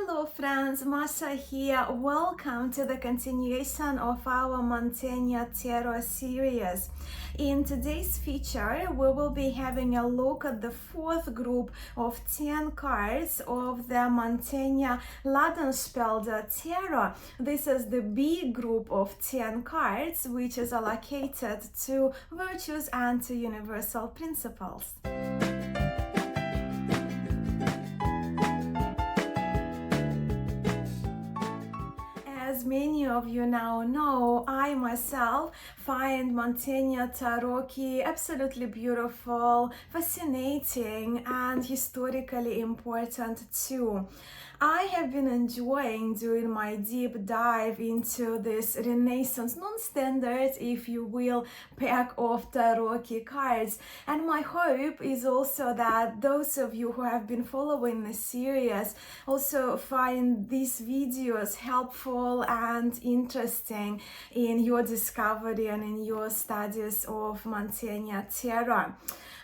Hello friends, Masha here. Welcome to the continuation of our Mantegna Tarot series. In today's feature, we will be having a look at the fourth group of 10 cards of the Mantegna LadenSpelder Tarot. This is the B group of 10 cards, which is allocated to virtues and to universal principles. As many of you now know, I myself find Mantegna Tarot absolutely beautiful, fascinating, and historically important too. I have been enjoying doing my deep dive into this Renaissance, non-standard, if you will, pack of Tarot cards. And my hope is also that those of you who have been following this series also find these videos helpful and interesting in your discovery and in your studies of Mantegna Tarot.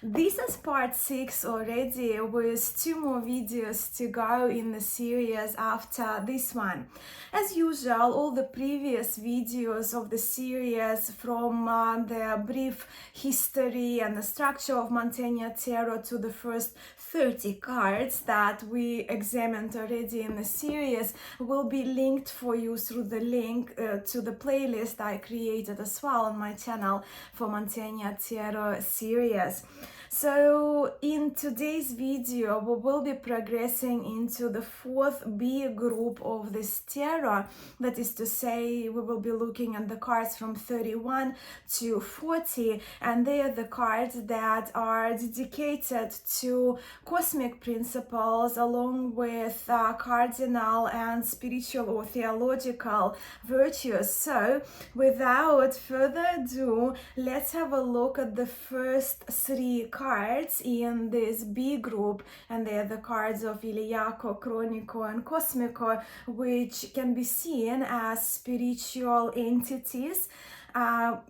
This is part 6 already, with 2 more videos to go in the series after this one. As usual, all the previous videos of the series, from the brief history and the structure of Mantegna Tarot to the first 30 cards that we examined already in the series, will be linked for you through the link to the playlist I created as well on my channel for Mantegna Tarot series. So in today's video, we will be progressing into the fourth B group of this tarot. That is to say, we will be looking at the cards from 31 to 40, and they are the cards that are dedicated to cosmic principles, along with cardinal and spiritual or theological virtues. So without further ado, let's have a look at the first 3 cards in this B group, and they are the cards of Iliaco, Chronico, and Cosmico, which can be seen as spiritual entities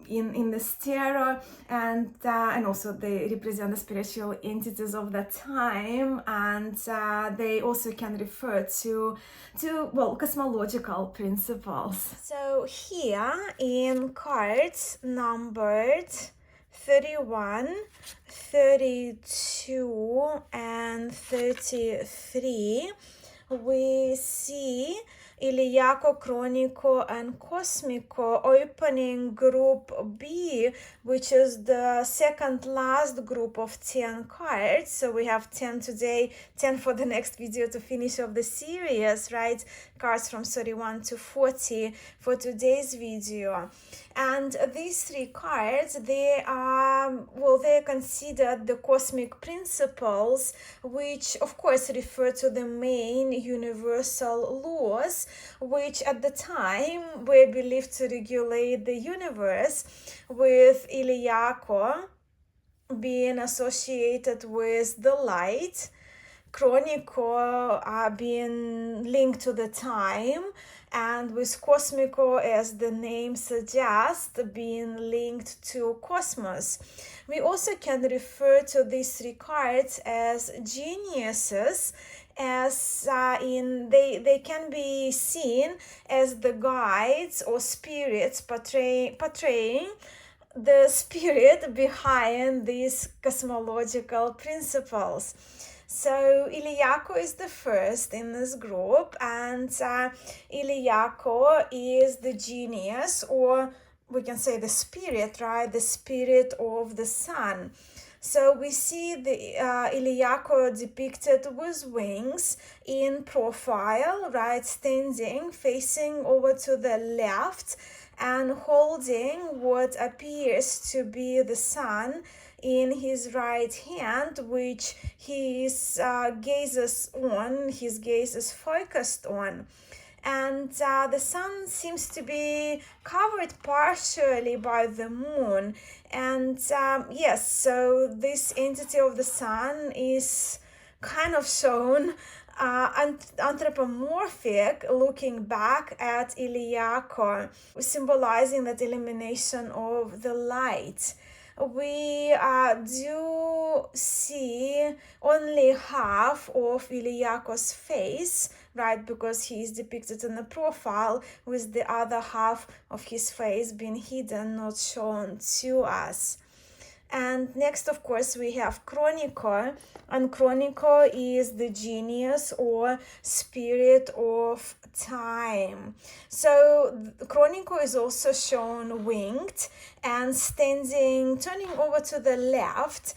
in this tarot, and also they represent the spiritual entities of that time, and they also can refer to cosmological principles. So here in cards numbered 31, 32, and 33, we see Iliaco, Chronico, and Cosmico opening group B, which is the second last group of 10 cards. So we have 10 today, 10 for the next video to finish off the series, right? Cards from 31 to 40 for today's video. And these 3 cards, they are considered the cosmic principles, which of course refer to the main universal laws, which at the time were believed to regulate the universe, with Iliaco being associated with the light, Chronico being linked to the time, and with Cosmico, as the name suggests, being linked to cosmos. We also can refer to these 3 cards as geniuses, as they can be seen as the guides or spirits portraying the spirit behind these cosmological principles. So Iliaco is the first in this group, and Iliaco is the genius, or we can say the spirit, right? The spirit of the sun. So we see the Iliaco depicted with wings in profile, right, standing, facing over to the left, and holding what appears to be the sun in his right hand, which his gaze is focused on. And the sun seems to be covered partially by the moon. And yes, so this entity of the sun is kind of shown anthropomorphic, looking back at Iliaco, symbolizing that elimination of the light. We do see only half of Iliaco's face, right? Because he is depicted in the profile with the other half of his face being hidden, not shown to us. And next, of course, we have Chronico, and Chronico is the genius or spirit of time. So Chronico is also shown winged and standing, turning over to the left.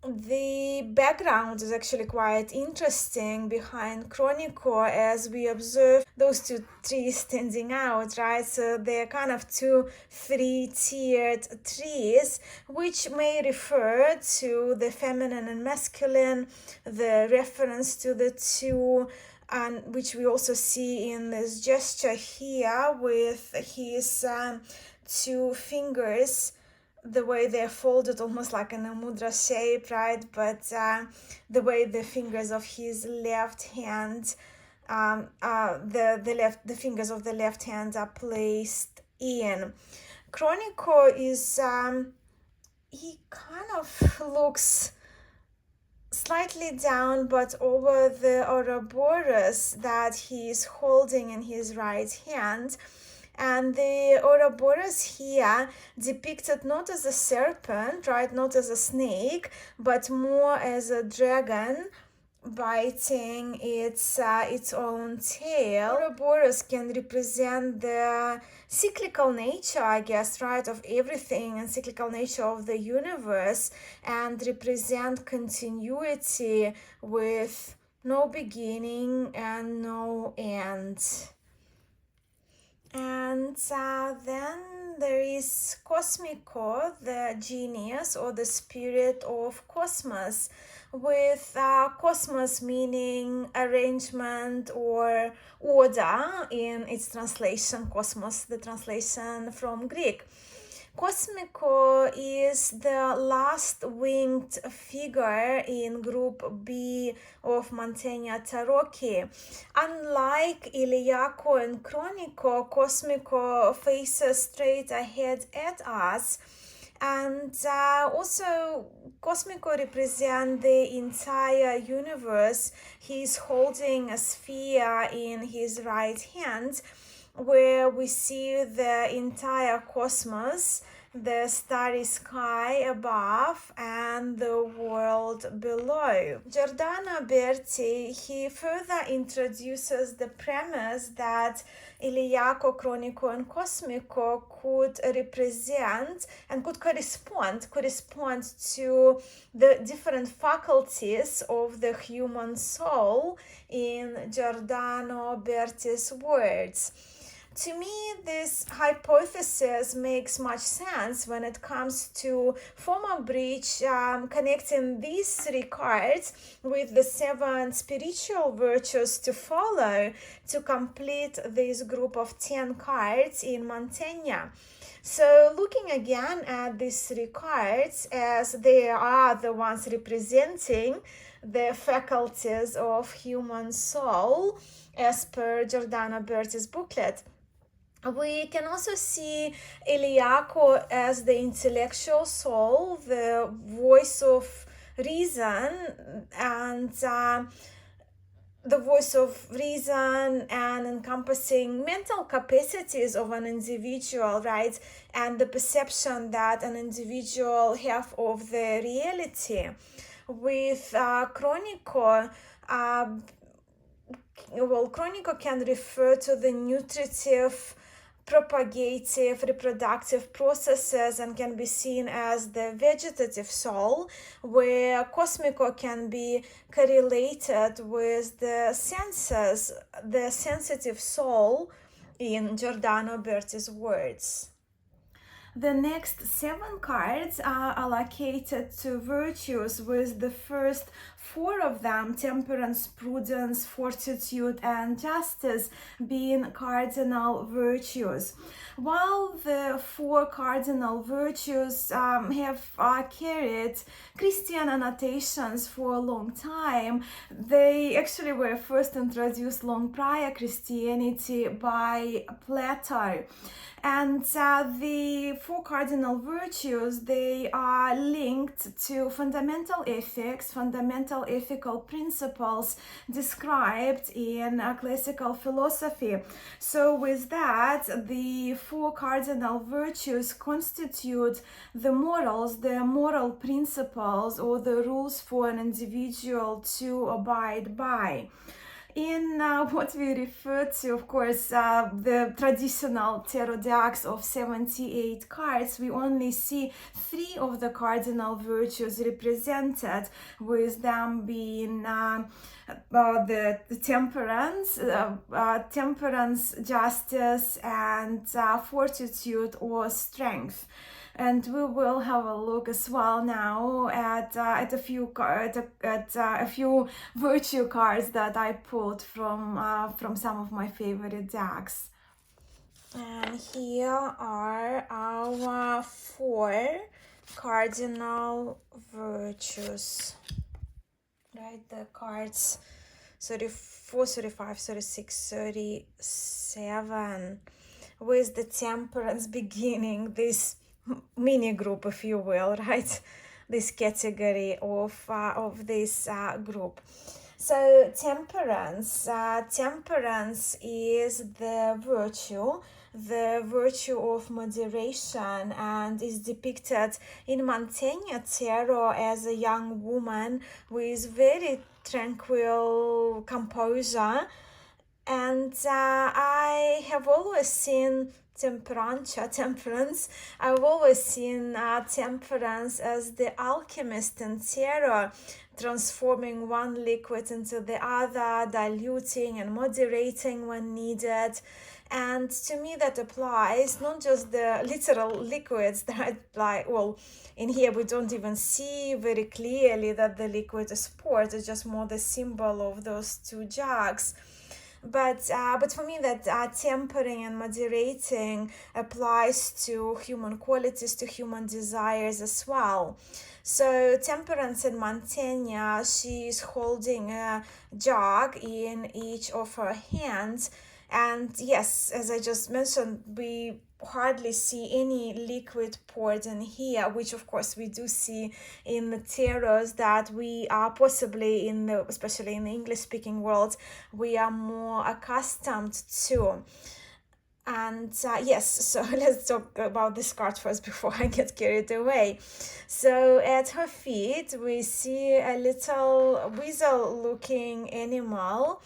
The background is actually quite interesting behind Chronico as we observe those two trees standing out, right? So they're kind of two three-tiered trees, which may refer to the feminine and masculine, the reference to the two, and which we also see in this gesture here with his two fingers, the way they're folded almost like in a mudra shape, right? But the way the fingers of his left hand, the fingers of the left hand are placed in. Chronico is, he kind of looks slightly down, but over the Ouroboros that he is holding in his right hand. And the Ouroboros here depicted not as a serpent, right, not as a snake, but more as a dragon biting its own tail. Ouroboros can represent the cyclical nature, I guess, right, of everything, and cyclical nature of the universe, and represent continuity with no beginning and no end. And then there is Cosmico, the genius or the spirit of cosmos, with cosmos meaning arrangement or order in its translation, cosmos, the translation from Greek. Cosmico is the last winged figure in group B of Mantegna Tarot. Unlike Iliaco and Chronico, Cosmico faces straight ahead at us. And also Cosmico represents the entire universe. He's holding a sphere in his right hand, where we see the entire cosmos, the starry sky above and the world below. Giordano Berti, he further introduces the premise that Iliaco, Chronico and Cosmico could represent and could correspond to the different faculties of the human soul in Giordano Berti's words. To me, this hypothesis makes much sense when it comes to form a bridge connecting these three cards with the 7 spiritual virtues to follow to complete this group of 10 cards in Mantegna. So looking again at these 3 cards, as they are the ones representing the faculties of human soul as per Giordano Berti's booklet, we can also see Iliaco as the intellectual soul, the voice of reason, and the voice of reason and encompassing mental capacities of an individual, right? And the perception that an individual have of the reality. With Chronico, Chronico can refer to the nutritive, propagative, reproductive processes and can be seen as the vegetative soul, where Cosmico can be correlated with the senses, the sensitive soul in Giordano Berti's words. The next 7 cards are allocated to virtues, with the first 4 of them, temperance, prudence, fortitude, and justice, being cardinal virtues. While the 4 cardinal virtues have carried Christian annotations for a long time, they actually were first introduced long prior Christianity by Plato. And the four cardinal virtues, they are linked to fundamental ethics, fundamental ethical principles described in classical philosophy. So with that, the four cardinal virtues constitute the morals, the moral principles, or the rules for an individual to abide by. In what we refer to, of course, the traditional tarot decks of 78 cards, we only see 3 of the cardinal virtues represented, with them being the temperance, justice, and fortitude or strength. And we will have a look as well now at a few virtue cards that I pulled from some of my favorite decks. And here are our 4 cardinal virtues. Right, the cards 34, 35, 36, 37, with the temperance beginning this mini group, if you will, right? This category of this group. So temperance is the virtue of moderation, and is depicted in Mantegna Tarot as a young woman with very tranquil composure. And I have always seen temperance. I've always seen temperance as the alchemist in tarot, transforming one liquid into the other, diluting and moderating when needed. And to me that applies not just the literal liquids that in here we don't even see very clearly that the liquid is poured. It's just more the symbol of those 2 jugs. But for me that tempering and moderating applies to human qualities, to human desires as well. So temperance in Mantegna, she's holding a jug in each of her hands. And yes, as I just mentioned, we hardly see any liquid poured in here, which of course we do see in the tarots that we are possibly especially in the English speaking world, we are more accustomed to. And yes, so let's talk about this card first before I get carried away. So at her feet we see a little weasel looking animal,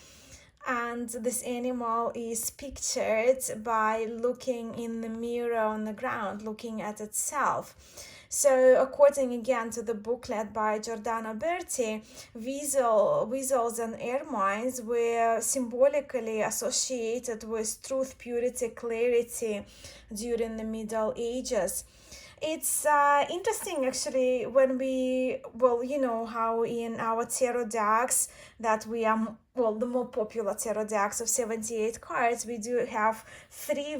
and this animal is pictured by looking in the mirror on the ground, looking at itself. So according again to the booklet by Giordano Berti, weasels and ermines were symbolically associated with truth, purity, clarity during the Middle Ages. It's interesting actually when you know how in our tarot decks that we are, the more popular tarot decks of 78 cards, we do have 3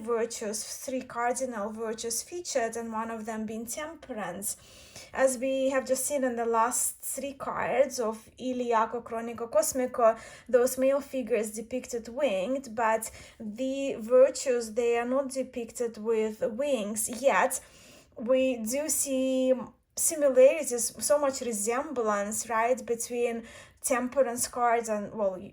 cardinal virtues featured, and one of them being temperance. As we have just seen in the last 3 cards of Iliaco, Cronico, Cosmico, those male figures depicted winged, but the virtues, they are not depicted with wings yet. We do see similarities, so much resemblance, right, between temperance cards and,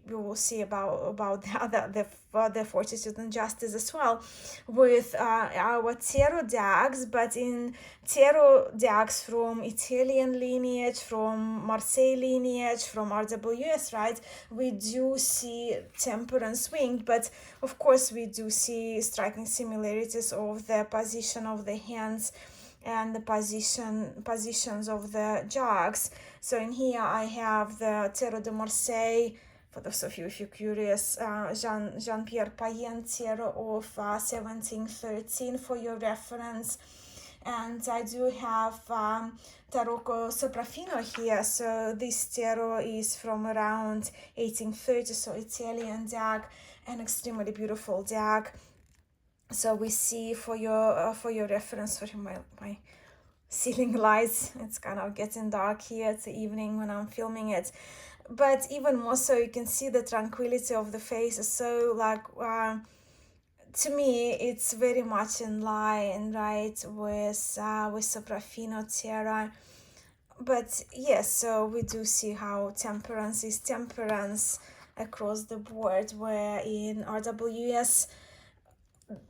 you will see about the fortitude and justice as well with our tarot decks. But in tarot decks from Italian lineage, from Marseille lineage, from RWS, right, we do see temperance winged, but of course we do see striking similarities of the position of the hands and the positions of the jugs. So in here I have the Tarot de Marseille, for those of you if you're curious, Jean-Pierre Payen Tarot of 1713 for your reference. And I do have Tarocco Sopraffino here, so this tarot is from around 1830, so Italian deck, an extremely beautiful deck. So we see for your reference, for my ceiling lights, it's kind of getting dark here. It's the evening when I'm filming it, but even more so, you can see the tranquility of the face is so to me, it's very much in line, right, with Soprafino Tarot. But yes, so we do see how temperance is temperance across the board, where in RWS,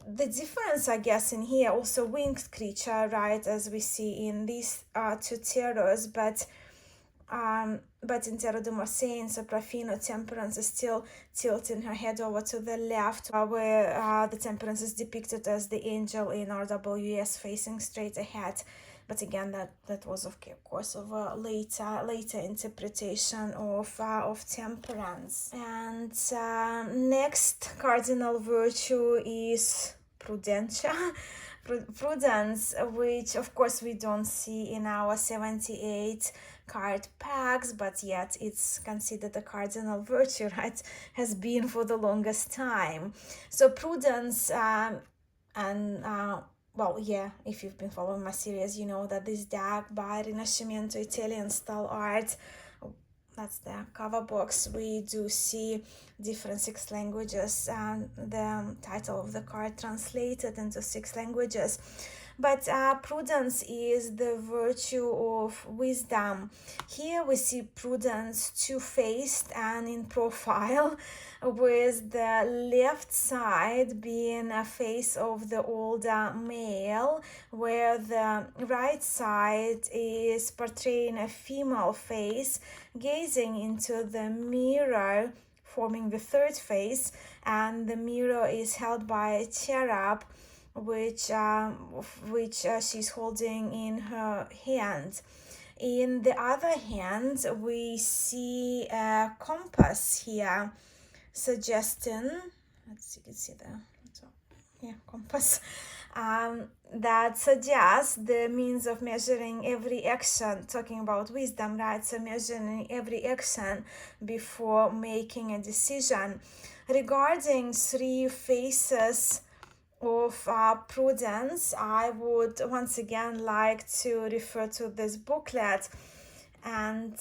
the difference, I guess, in here, also winged creature, right, as we see in these two tarots, but in Tarot de Marseille, Soprafino, temperance is still tilting her head over to the left, where the temperance is depicted as the angel in RWS facing straight ahead. But again, that was of course of a later interpretation of temperance. And next cardinal virtue is prudentia. Prudence, which of course we don't see in our 78 card packs, but yet it's considered a cardinal virtue, right? Has been for the longest time. So prudence well, yeah, if you've been following my series, you know that this deck by Rinascimento Italian style art, that's the cover box, we do see different 6 languages and the title of the card translated into 6 languages. But prudence is the virtue of wisdom. Here we see prudence two-faced and in profile, with the left side being a face of the older male, where the right side is portraying a female face gazing into the mirror, forming the third face, and the mirror is held by a cherub, which she's holding in her hand. In the other hand, we see a compass here, suggesting, you can see the compass, that suggests the means of measuring every action, talking about wisdom, right? So measuring every action before making a decision. Regarding 3 phases of prudence, I would once again like to refer to this booklet and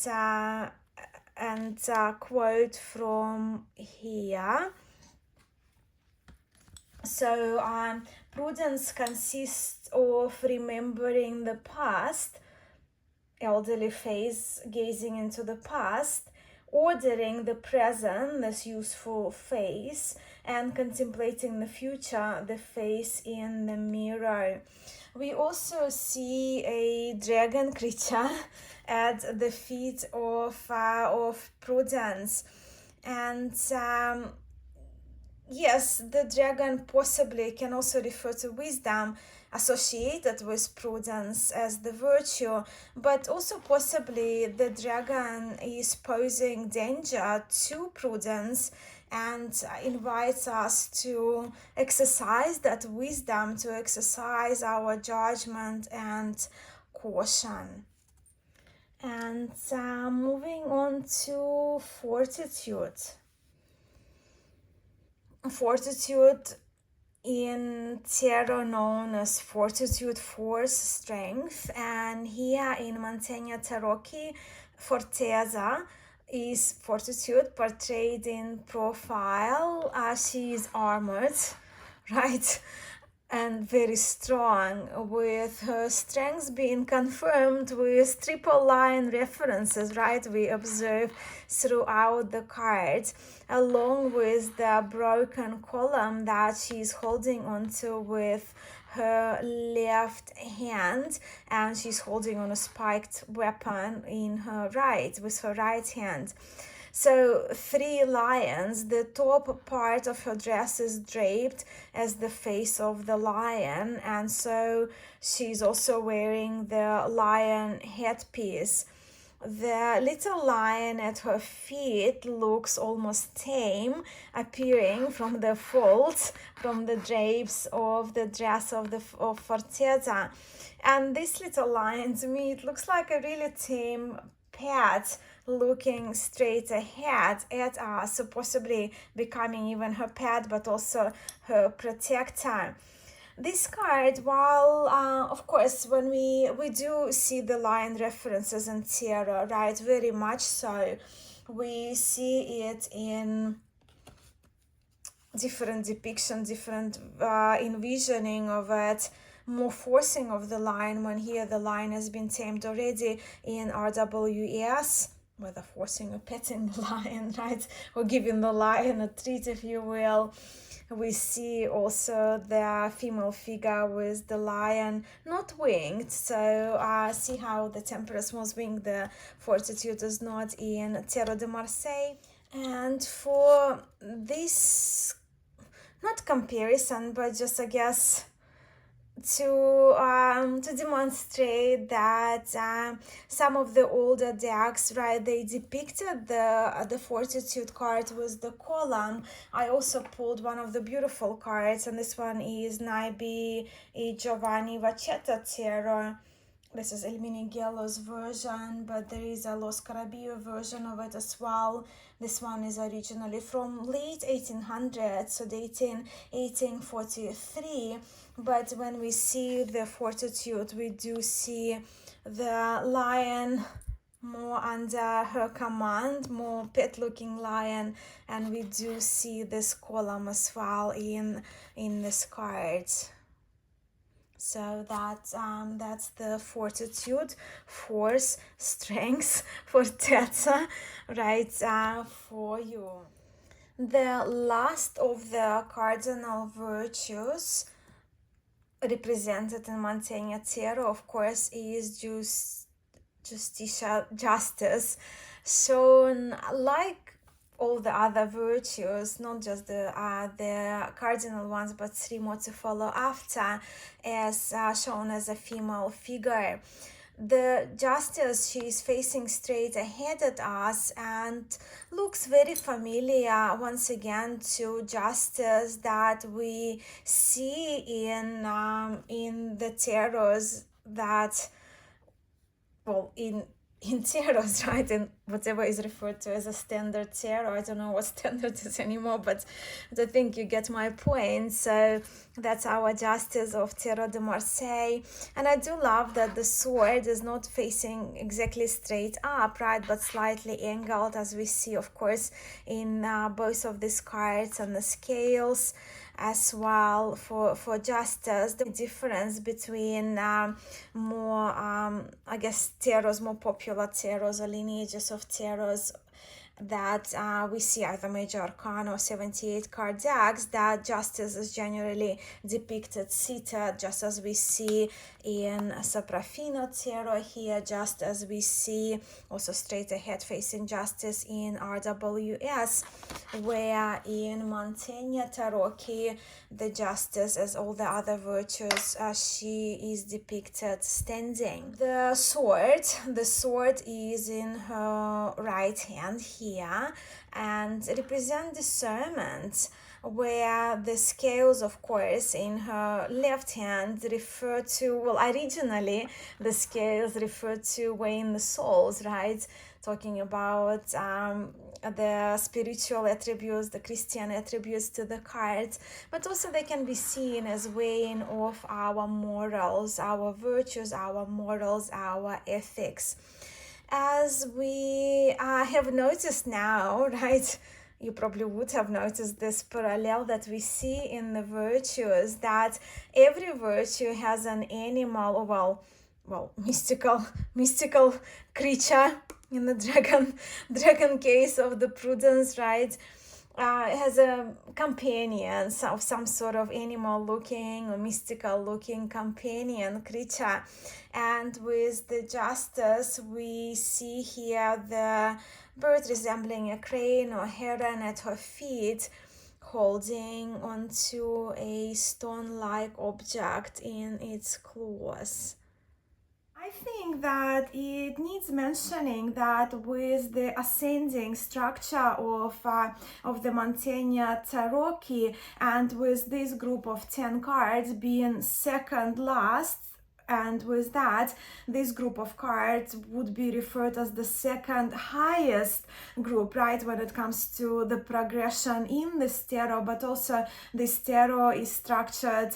quote from here. So prudence consists of remembering the past, elderly phase, gazing into the past, ordering the present, this useful phase, and contemplating the future, the face in the mirror. We also see a dragon creature at the feet of prudence, and yes, the dragon possibly can also refer to wisdom associated with prudence as the virtue, but also possibly the dragon is posing danger to prudence and invites us to exercise that wisdom, to exercise our judgment and caution. And moving on to fortitude. Fortitude in tarot known as fortitude, force, strength, and here in Mantegna Tarot Fortezza is fortitude portrayed in profile. She is armored, right, and very strong, with her strengths being confirmed with triple line references, right, we observe throughout the cards, along with the broken column that she's holding onto with her left hand, and she's holding on a spiked weapon in her right, with her right hand. So 3 lions, the top part of her dress is draped as the face of the lion, and so she's also wearing the lion headpiece. The little lion at her feet looks almost tame, appearing from the folds, from the drapes of the dress of Fortezza. And this little lion, to me, it looks like a really tame pet, looking straight ahead at us, so possibly becoming even her pet, but also her protector. This card, while of course when we do see the lion references in tarot, right, very much so, we see it in different depiction, different envisioning of it, more forcing of the line, when here the line has been tamed already in RWS, whether forcing or petting the lion, right, or giving the lion a treat, if you will. We see also the female figure with the lion not winged, so see how the Temperance was winged, the Fortitude is not in Tarot de Marseille. And for this, not comparison, but just, I guess, to demonstrate that some of the older decks, right, they depicted the Fortitude card with the column. I also pulled one of the beautiful cards, and this one is Naibi e Giovanni Vacetta Tarot. This is El Minighello's version, but there is a Lo Scarabeo version of it as well. This one is originally from late 1800s, so dating 1843. But when we see the Fortitude, we do see the lion more under her command, more pet-looking lion, and we do see this column as well in this card. So that's the Fortitude, force, strength, fortezza, right, for you. The last of the cardinal virtues represented in Mantegna Tarot, of course, is justice, shown like all the other virtues, not just the cardinal ones, but three more to follow after, as shown as a female figure. The Justice, she is facing straight ahead at us and looks very familiar once again to Justice that we see in the tarots that, well, in tarots, right, in whatever is referred to as a standard tarot. I don't know what standard is anymore, but I think you get my point. So that's our Justice of Tarot de Marseille. And I do love that the sword is not facing exactly straight up, right, but slightly angled, as we see, of course, in both of these cards, and the scales as well for Justice. The difference between more, I guess, tarots, more popular tarots or lineages of tarots that we see either Major Arcana or 78 card decks, that Justice is generally depicted seated, just as we see in Soprafino Tarot here, just as we see also straight ahead facing Justice in RWS, where in Mantegna Tarot the Justice, as all the other virtues, she is depicted standing. The sword is in her right hand here and represent discernment, where the scales, of course, in her left hand refer to, well, originally the scales refer to weighing the souls, right, talking about the spiritual attributes, the Christian attributes to the cards, but also they can be seen as weighing of our morals, our virtues, our morals, our ethics. As we have noticed now, right, you probably would have noticed this parallel that we see in the virtues, that every virtue has an animal, or well, mystical creature. In the dragon case of the Prudence, right, has a companion of some sort of animal looking or mystical looking companion creature. And with the Justice, we see here the bird resembling a crane or heron at her feet, holding onto a stone-like object in its claws. I think that it needs mentioning that with the ascending structure of the Mantegna Tarot and with this group of 10 cards being second last, and with that, this group of cards would be referred as the second highest group, right, when it comes to the progression in this tarot, but also this tarot is structured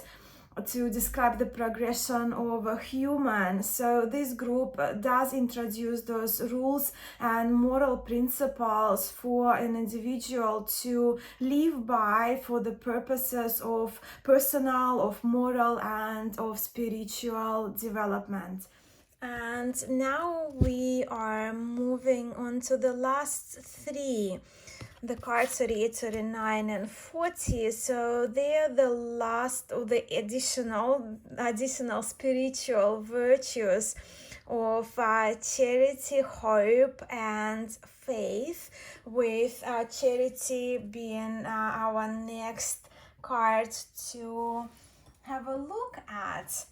to describe the progression of a human. So this group does introduce those rules and moral principles for an individual to live by for the purposes of personal, of moral, and of spiritual development. And now we are moving on to the last three, the cards 38, 39, and 40. So they are the last of the additional spiritual virtues of charity, hope, and faith, with charity being our next card to have a look at.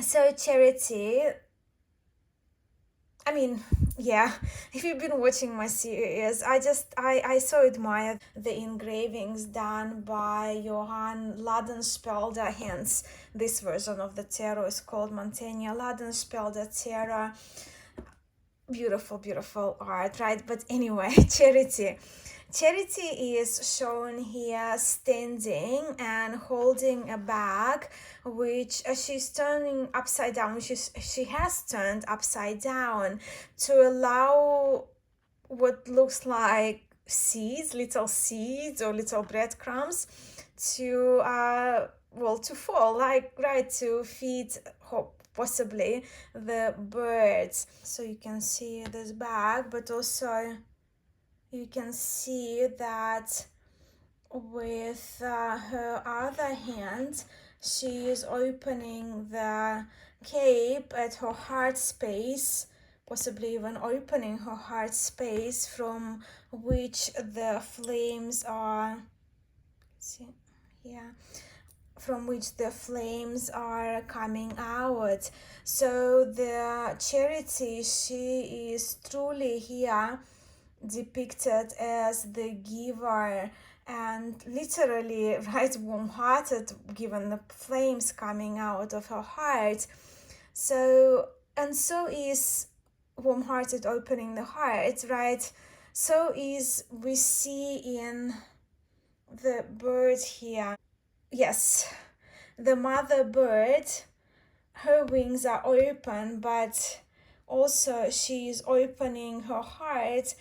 So charity, I mean, yeah, if you've been watching my series, I so admire the engravings done by Johann LadenSpelder. Hence this version of the tarot is called Mantegna LadenSpelder Tarot. Beautiful art, right? But anyway, Charity is shown here standing and holding a bag, which she's turning upside down, she has turned upside down to allow what looks like little seeds or little breadcrumbs to to fall, like, right, to feed possibly the birds. So you can see this bag, but also you can see that with her other hand, she is opening the cape at her heart space, possibly even opening her heart space from which the flames are, from which the flames are coming out. So the charity, she is truly here depicted as the giver, and literally, right, warm-hearted, given the flames coming out of her heart. So is warm-hearted opening the heart, right? So is we see in the bird here. Yes, the mother bird, her wings are open, but also she is opening her heart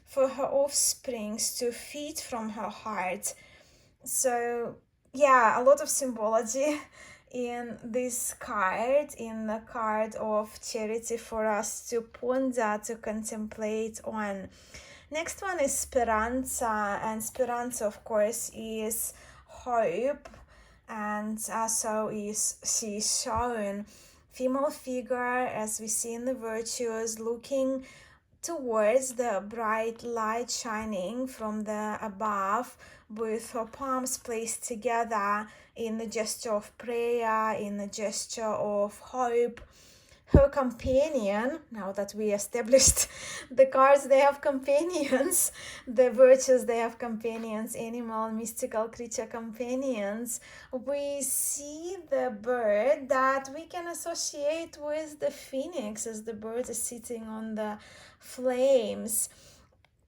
for her offsprings to feed from her heart. So yeah, a lot of symbology in this card, in the card of charity, for us to ponder, to contemplate on. Next one is Speranza, and Speranza, of course, is hope, and so is she shown female figure, as we see in the virtues, looking towards the bright light shining from the above, with her palms placed together in the gesture of prayer, in the gesture of hope. Her companion, now that we established the cards, they have companions, the virtues, they have companions, animal, mystical creature companions. We see the bird that we can associate with the phoenix, as the bird is sitting on the flames.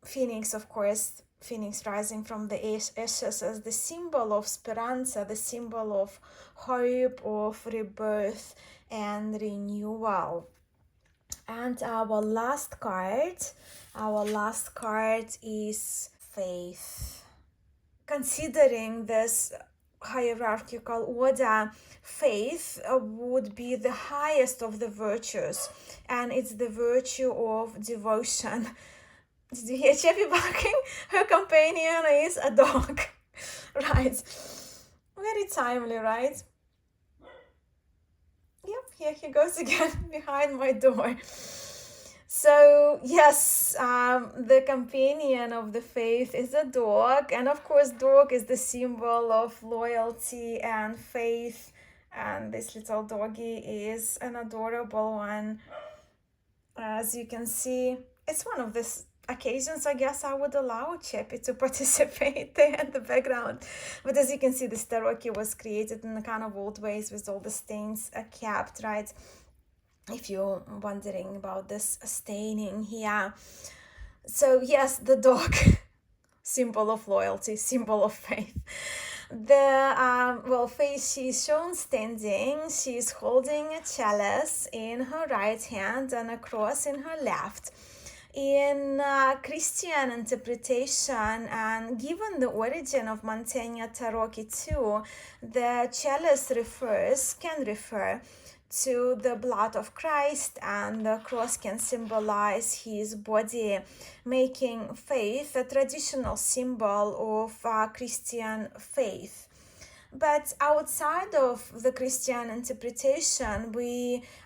Phoenix, of course, phoenix rising from the ashes, as the symbol of speranza, the symbol of hope, of rebirth and renewal. And our last card is faith. Considering this hierarchical order, faith would be the highest of the virtues, and it's the virtue of devotion. Did you hear Cheppy barking? Her companion is a dog. Right. Very timely, right? Yep, here he goes again behind my door. So yes, the companion of the faith is a dog, and of course dog is the symbol of loyalty and faith, and this little doggy is an adorable one. As you can see, it's one of these occasions I guess I would allow Cheppy to participate there in the background. But as you can see, this tarot was created in the kind of old ways, with all the stains kept, right? If you're wondering about this staining here. So yes, the dog, symbol of loyalty, symbol of faith. The face she's shown standing, she's holding a chalice in her right hand and a cross in her left. In Christian interpretation, and given the origin of Mantegna Tarot too, the chalice can refer to the blood of Christ, and the cross can symbolize his body, making faith a traditional symbol of Christian faith. But outside of the Christian interpretation,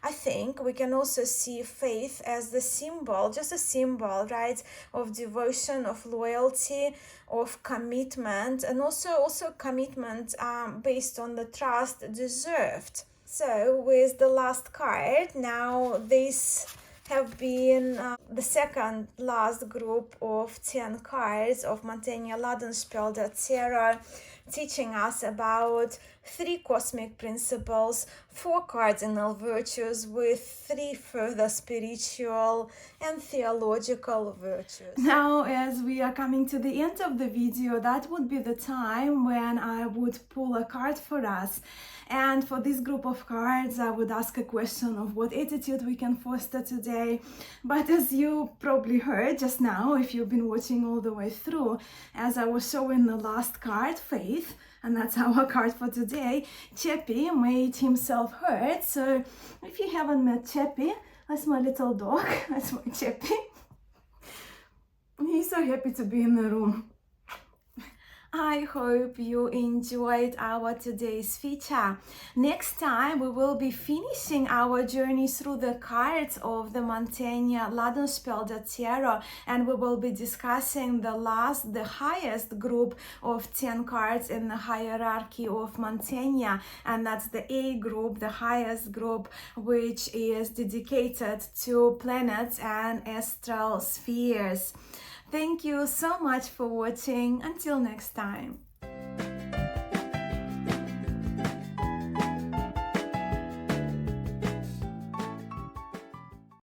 I think we can also see faith as the symbol, just a symbol, right, of devotion, of loyalty, of commitment, and also commitment based on the trust deserved. So with the last card, now this have been the second last group of 10 cards of Mantegna LadenSpelder Tarot, teaching us about 3 cosmic principles, 4 cardinal virtues with 3 further spiritual and theological virtues. Now, as we are coming to the end of the video, that would be the time when I would pull a card for us. And for this group of cards, I would ask a question of what attitude we can foster today. But as you probably heard just now, if you've been watching all the way through, as I was showing the last card, faith, and that's our card for today, Cheppy made himself heard. So if you haven't met Cheppy, that's my little dog, that's my Cheppy. He's so happy to be in the room. I hope you enjoyed our today's feature. Next time we will be finishing our journey through the cards of the Mantegna LadenSpelder Tarot, and we will be discussing the highest group of 10 cards in the hierarchy of Mantegna, and that's the A group, the highest group, which is dedicated to planets and astral spheres. Thank you so much for watching. Until next time.